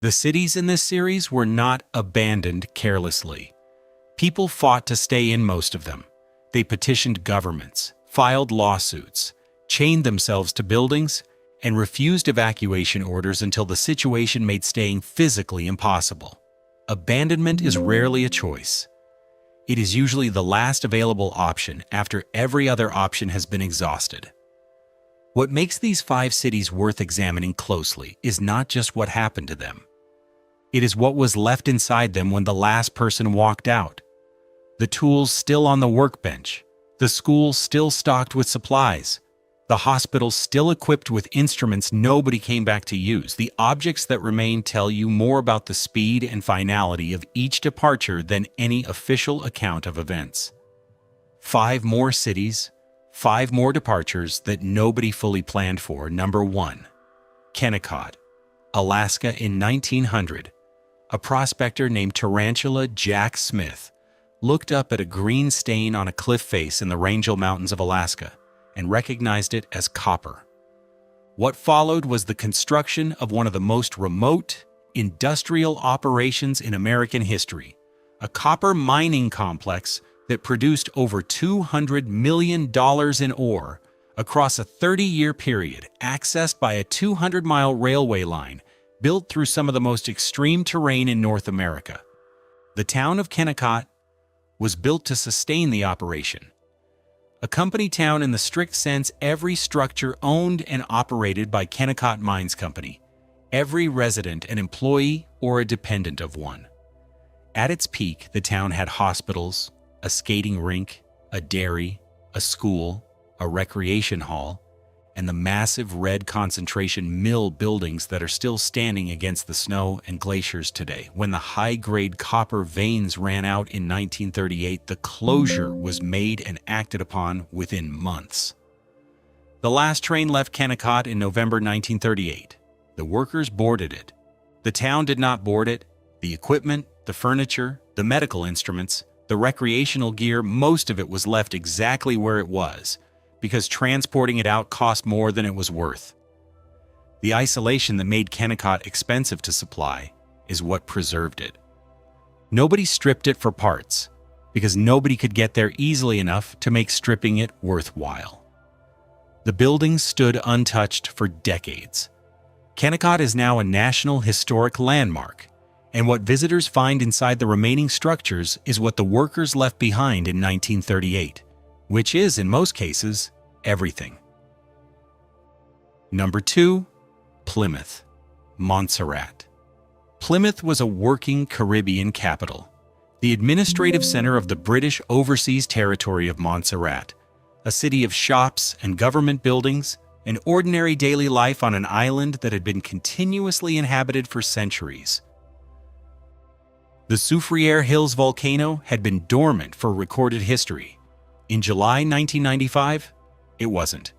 The cities in this series were not abandoned carelessly. People fought to stay in most of them. They petitioned governments, filed lawsuits, chained themselves to buildings, and refused evacuation orders until the situation made staying physically impossible. Abandonment is rarely a choice. It is usually the last available option after every other option has been exhausted. What makes these 5 cities worth examining closely is not just what happened to them. It is what was left inside them when the last person walked out. The tools still on the workbench, the schools still stocked with supplies, the hospitals still equipped with instruments nobody came back to use. The objects that remain tell you more about the speed and finality of each departure than any official account of events. 5 more cities, 5 more departures that nobody fully planned for. Number 1. Kennecott, Alaska in 1900. A prospector named Tarantula Jack Smith looked up at a green stain on a cliff face in the Wrangell Mountains of Alaska and recognized it as copper. What followed was the construction of one of the most remote industrial operations in American history, a copper mining complex that produced over $200 million in ore across a 30-year period, accessed by a 200-mile railway line built through some of the most extreme terrain in North America. The town of Kennecott was built to sustain the operation. A company town in the strict sense, every structure owned and operated by Kennecott Mines Company, every resident an employee or a dependent of one. At its peak, the town had hospitals, a skating rink, a dairy, a school, a recreation hall, and the massive red concentration mill buildings that are still standing against the snow and glaciers today. When the high-grade copper veins ran out in 1938, the closure was made and acted upon within months. The last train left Kennecott in November 1938. The workers boarded it. The town did not board it. The equipment, the furniture, the medical instruments, the recreational gear, most of it was left exactly where it was, because transporting it out cost more than it was worth. The isolation that made Kennecott expensive to supply is what preserved it. Nobody stripped it for parts, because nobody could get there easily enough to make stripping it worthwhile. The buildings stood untouched for decades. Kennecott is now a National Historic Landmark, and what visitors find inside the remaining structures is what the workers left behind in 1938. Which is, in most cases, everything. Number 2. Plymouth, Montserrat. Plymouth was a working Caribbean capital, the administrative center of the British Overseas Territory of Montserrat, a city of shops and government buildings, an ordinary daily life on an island that had been continuously inhabited for centuries. The Soufriere Hills volcano had been dormant for recorded history. In July 1995, it wasn't.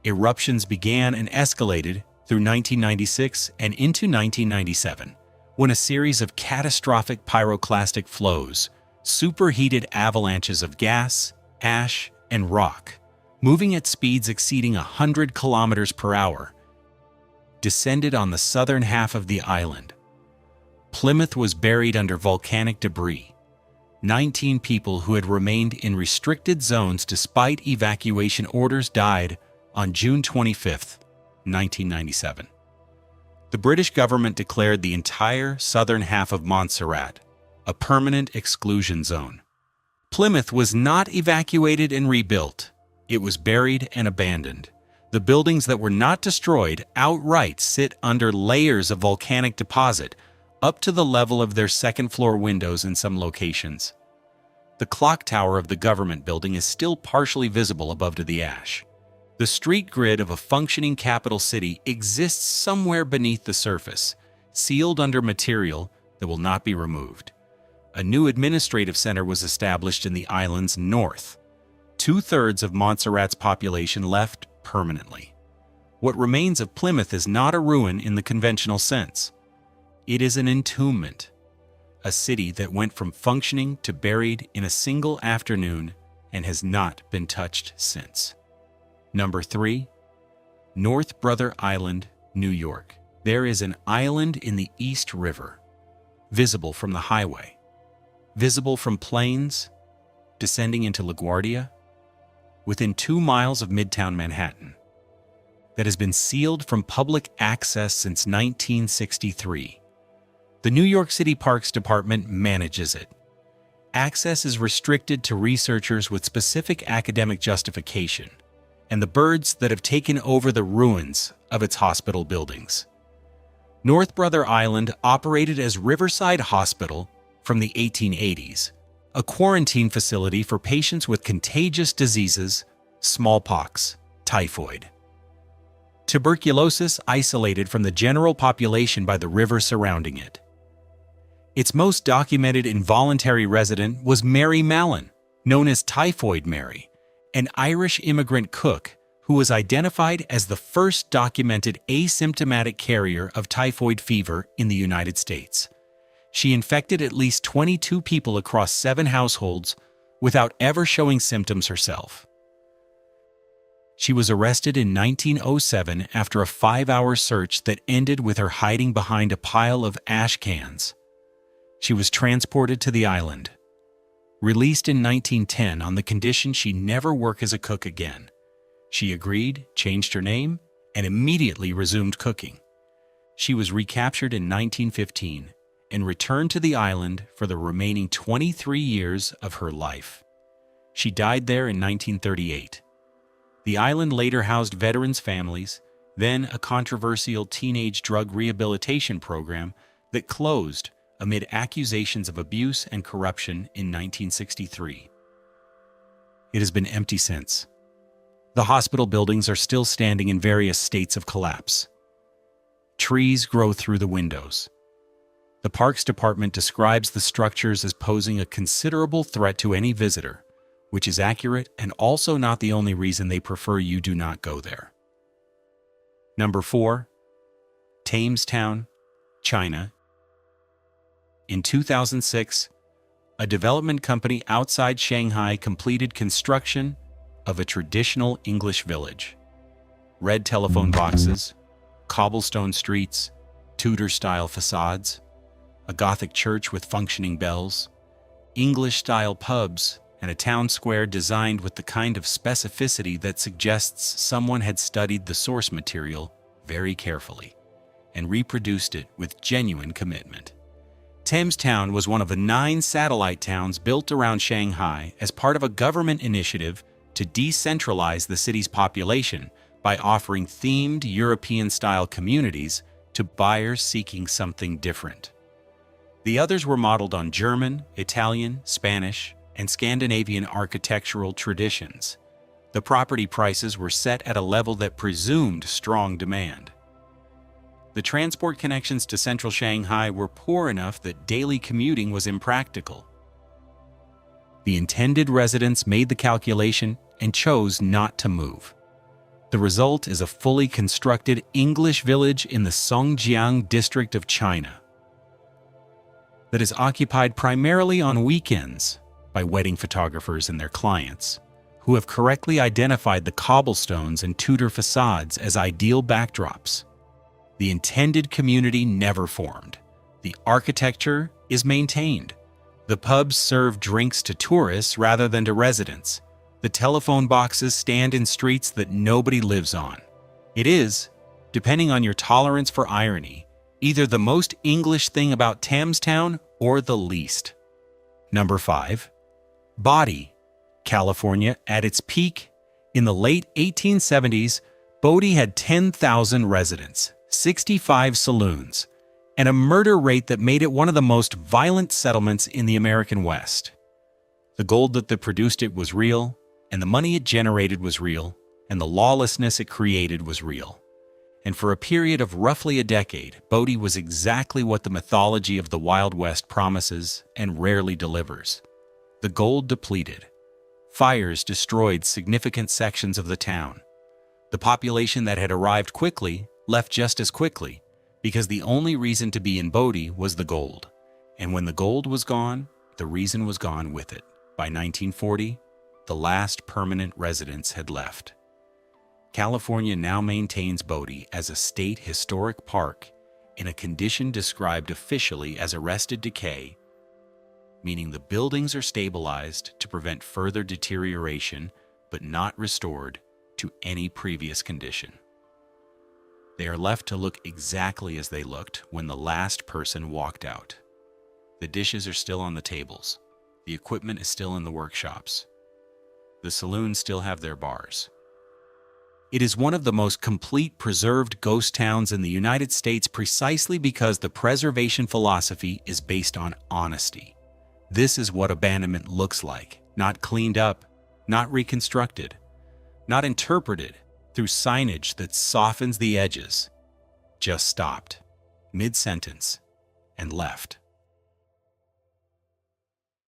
Eruptions began and escalated through 1996 and into 1997, when a series of catastrophic pyroclastic flows, superheated avalanches of gas, ash, and rock, moving at speeds exceeding 100 kilometers per hour, descended on the southern half of the island. Plymouth was buried under volcanic debris. 19 people who had remained in restricted zones despite evacuation orders died on June 25, 1997. The British government declared the entire southern half of Montserrat a permanent exclusion zone. Plymouth was not evacuated and rebuilt. It was buried and abandoned. The buildings that were not destroyed outright sit under layers of volcanic deposit, up to the level of their second-floor windows in some locations. The clock tower of the government building is still partially visible above to the ash. The street grid of a functioning capital city exists somewhere beneath the surface, sealed under material that will not be removed. A new administrative center was established in the island's north. 2/3 of Montserrat's population left permanently. What remains of Plymouth is not a ruin in the conventional sense. It is an entombment, a city that went from functioning to buried in a single afternoon and has not been touched since. Number 3. North Brother Island, New York. There is an island in the East River, visible from the highway, visible from planes, descending into LaGuardia, within 2 miles of Midtown Manhattan, that has been sealed from public access since 1963. The New York City Parks Department manages it. Access is restricted to researchers with specific academic justification and the birds that have taken over the ruins of its hospital buildings. North Brother Island operated as Riverside Hospital from the 1880s, a quarantine facility for patients with contagious diseases, smallpox, typhoid. Tuberculosis isolated from the general population by the river surrounding it. Its most documented involuntary resident was Mary Mallon, known as Typhoid Mary, an Irish immigrant cook who was identified as the first documented asymptomatic carrier of typhoid fever in the United States. She infected at least 22 people across 7 households without ever showing symptoms herself. She was arrested in 1907 after a 5-hour search that ended with her hiding behind a pile of ash cans. She was transported to the island, released in 1910 on the condition she never work as a cook again. She agreed, changed her name, and immediately resumed cooking. She was recaptured in 1915 and returned to the island for the remaining 23 years of her life. She died there in 1938. The island later housed veterans' families, then a controversial teenage drug rehabilitation program that closed amid accusations of abuse and corruption in 1963. It has been empty since. The hospital buildings are still standing in various states of collapse. Trees grow through the windows. The Parks Department describes the structures as posing a considerable threat to any visitor, which is accurate and also not the only reason they prefer you do not go there. Number 4. Town, China. In 2006, a development company outside Shanghai completed construction of a traditional English village. Red telephone boxes, cobblestone streets, Tudor-style facades, a Gothic church with functioning bells, English-style pubs, and a town square designed with the kind of specificity that suggests someone had studied the source material very carefully and reproduced it with genuine commitment. Town was one of the 9 satellite towns built around Shanghai as part of a government initiative to decentralize the city's population by offering themed European-style communities to buyers seeking something different. The others were modeled on German, Italian, Spanish, and Scandinavian architectural traditions. The property prices were set at a level that presumed strong demand. The transport connections to central Shanghai were poor enough that daily commuting was impractical. The intended residents made the calculation and chose not to move. The result is a fully constructed English village in the Songjiang district of China that is occupied primarily on weekends by wedding photographers and their clients, who have correctly identified the cobblestones and Tudor facades as ideal backdrops. The intended community never formed. The architecture is maintained. The pubs serve drinks to tourists rather than to residents. The telephone boxes stand in streets that nobody lives on. It is, depending on your tolerance for irony, either the most English thing about Town or the least. Number 5. Bodie, California. At its peak, in the late 1870s, Bodie had 10,000 residents, 65 saloons, and a murder rate that made it one of the most violent settlements in the American West. The gold that produced it was real, and the money it generated was real, and the lawlessness it created was real. And for a period of roughly a decade, Bodie was exactly what the mythology of the Wild West promises and rarely delivers. The gold depleted. Fires destroyed significant sections of the town. The population that had arrived quickly left just as quickly, because the only reason to be in Bodie was the gold. And when the gold was gone, the reason was gone with it. By 1940, the last permanent residents had left. California now maintains Bodie as a state historic park in a condition described officially as arrested decay, meaning the buildings are stabilized to prevent further deterioration but not restored to any previous condition. They are left to look exactly as they looked when the last person walked out. The dishes are still on the tables. The equipment is still in the workshops. The saloons still have their bars. It is one of the most complete preserved ghost towns in the United States precisely because the preservation philosophy is based on honesty. This is what abandonment looks like, not cleaned up, not reconstructed, not interpreted through signage that softens the edges, just stopped, mid-sentence, and left.